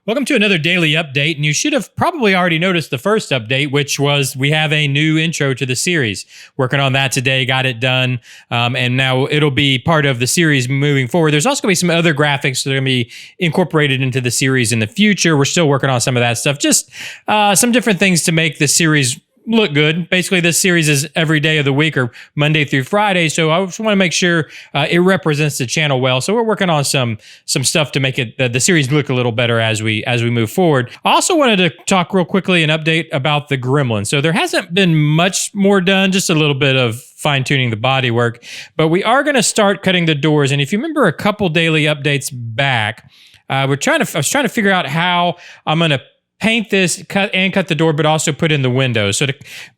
Welcome to another daily update, and you should have probably already noticed the first update, which was we have a new intro to the series. Working on that today, got it done, and now it'll be part of the series moving forward. There's also going to be some other graphics that are going to be incorporated into the series in the future. We're still working on some of that stuff, just some different things to make the series look good. Basically, this series is every day of the week or Monday through Friday, so I just want to make sure it represents the channel well. So we're working on some stuff to make it the series look a little better as we move forward. I also wanted to talk real quickly an update about the Gremlin. So there hasn't been much more done, just a little bit of fine-tuning the bodywork, but we are going to start cutting the doors. And if you remember a couple daily updates back, I was trying to figure out how I'm going to paint this, cut the door, but also put in the windows. So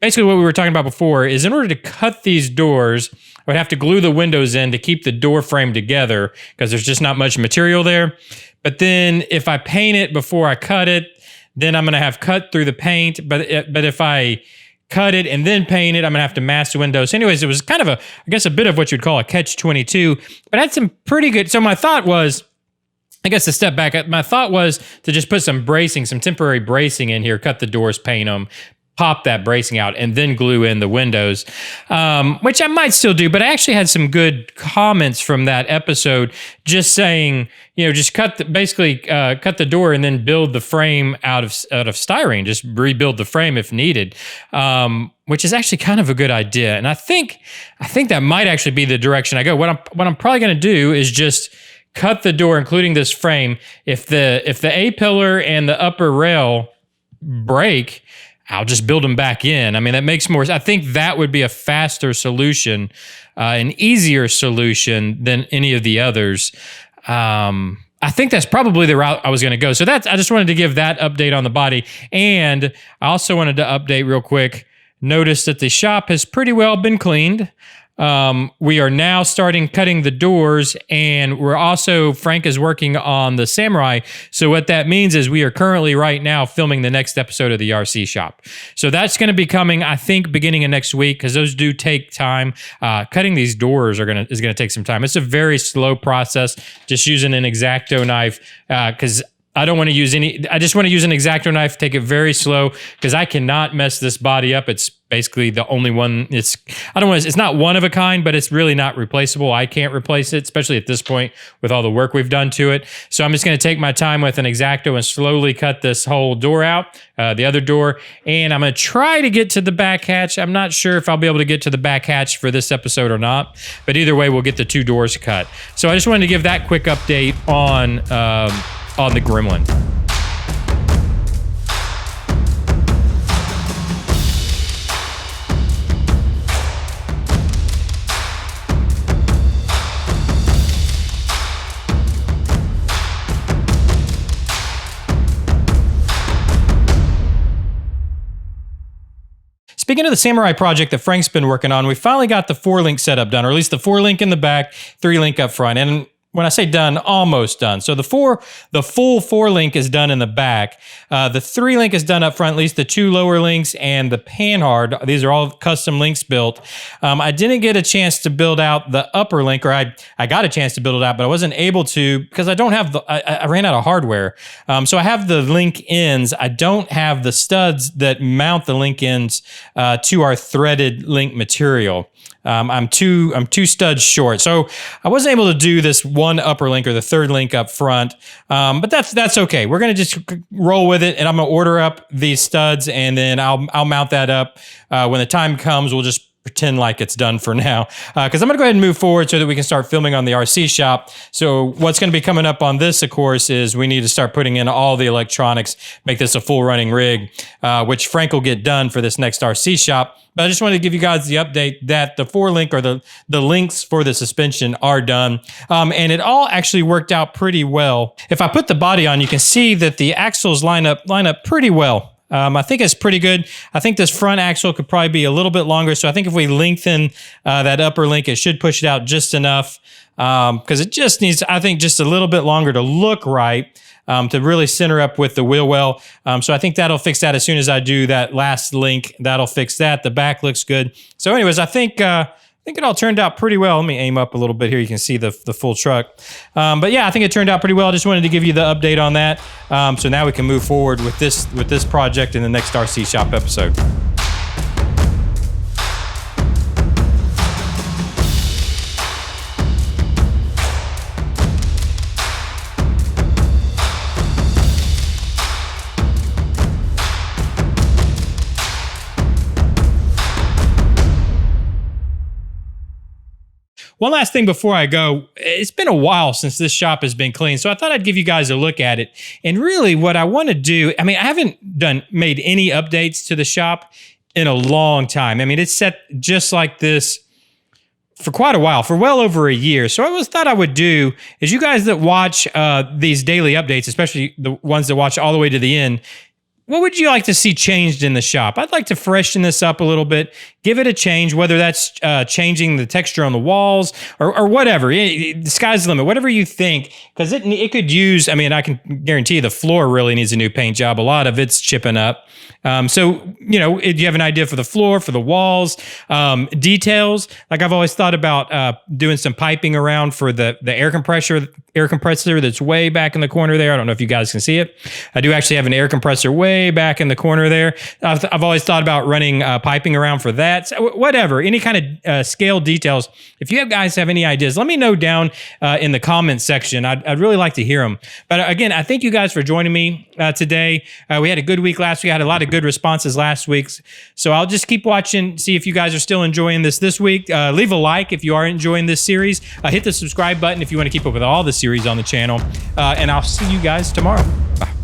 basically what we were talking about before is in order to cut these doors, I would have to glue the windows in to keep the door frame together because there's just not much material there. But then if I paint it before I cut it, then I'm going to have cut through the paint. But if I cut it and then paint it, I'm going to have to mask the windows. So anyways, it was kind of a bit of what you'd call a catch-22, but I had some pretty good. So my thought was, I guess to step back, my thought was to just put some temporary bracing in here, cut the doors, paint them, pop that bracing out, and then glue in the windows, which I might still do. But I actually had some good comments from that episode just saying, just cut the door and then build the frame out of styrene, just rebuild the frame if needed. Which is actually kind of a good idea. And I think that might actually be the direction I go. What I'm probably going to do is just cut the door, including this frame. If the A-pillar and the upper rail break, I'll just build them back in. I mean, that makes more. I think that would be a faster solution, an easier solution than any of the others. I think that's probably the route I was going to go. So I just wanted to give that update on the body. And I also wanted to update real quick. Notice that the shop has pretty well been cleaned. We are now starting cutting the doors, and Frank is working on the Samurai. So what that means is we are currently right now filming the next episode of the RC shop. So that's going to be coming, I think, beginning of next week, because those do take time. Cutting these doors is going to take some time. It's a very slow process, just using an X-Acto knife, because I don't want to use I just want to use an X-Acto knife, take it very slow, because I cannot mess this body up. It's basically the only one. It's not one of a kind, but it's really not replaceable. I can't replace it, especially at this point with all the work we've done to it. So I'm just going to take my time with an X-Acto and slowly cut this whole door out, the other door, and I'm going to try to get to the back hatch. I'm not sure if I'll be able to get to the back hatch for this episode or not, but either way, we'll get the two doors cut. So I just wanted to give that quick update on the Gremlin. Speaking of the Samurai project that Frank's been working on, we finally got the 4-link setup done, or at least the 4-link in the back, 3-link up front. And when I say done, almost done. So the full 4-link is done in the back. The 3-link is done up front, at least the 2 lower links and the panhard. These are all custom links built. I didn't get a chance to build out the upper link, or I got a chance to build it out, but I wasn't able to because I don't have I ran out of hardware. So I have the link ends. I don't have the studs that mount the link ends to our threaded link material. I'm two studs short, so I wasn't able to do this one upper link or the 3rd link up front. But that's okay. We're gonna just roll with it, and I'm gonna order up these studs, and then I'll mount that up when the time comes. We'll just pretend like it's done for now, because I'm gonna go ahead and move forward so that we can start filming on the RC shop. So what's gonna be coming up on this, of course, is we need to start putting in all the electronics, make this a full running rig, which Frank will get done for this next RC shop. But I just wanted to give you guys the update that the 4-link or the links for the suspension are done. And it all actually worked out pretty well. If I put the body on, you can see that the axles line up pretty well. I think it's pretty good. I think this front axle could probably be a little bit longer. So I think if we lengthen that upper link, it should push it out just enough, because it just needs, I think, just a little bit longer to look right, to really center up with the wheel well. So I think that'll fix that as soon as I do that last link. That'll fix that. The back looks good. So anyways, I think think it all turned out pretty well. Let me aim up a little bit here. You can see the full truck. But yeah, I think it turned out pretty well. I just wanted to give you the update on that. So now we can move forward with this project in the next RC Shop episode. One last thing before I go, it's been a while since this shop has been clean, so I thought I'd give you guys a look at it. And really what I want to do, I mean, I haven't made any updates to the shop in a long time. I mean, it's set just like this for quite a while, for well over a year. So I thought I would do is you guys that watch these daily updates, especially the ones that watch all the way to the end, what would you like to see changed in the shop? I'd like to freshen this up a little bit, give it a change, whether that's changing the texture on the walls or whatever. The sky's the limit, whatever you think, because it could use, I mean, I can guarantee you the floor really needs a new paint job. A lot of it's chipping up. So, you know, do you have an idea for the floor, for the walls, details? Like I've always thought about doing some piping around for the air compressor that's way back in the corner there. I don't know if you guys can see it. I do actually have an air compressor way back in the corner there. I've always thought about running piping around for that. So whatever, any kind of scale details. If you guys have any ideas, let me know down in the comments section. I'd really like to hear them. But again, I thank you guys for joining me today. We had a good week last week. I had a lot of good responses last week. So I'll just keep watching, see if you guys are still enjoying this week. Leave a like if you are enjoying this series. Hit the subscribe button if you want to keep up with all the series on the channel. And I'll see you guys tomorrow. Bye.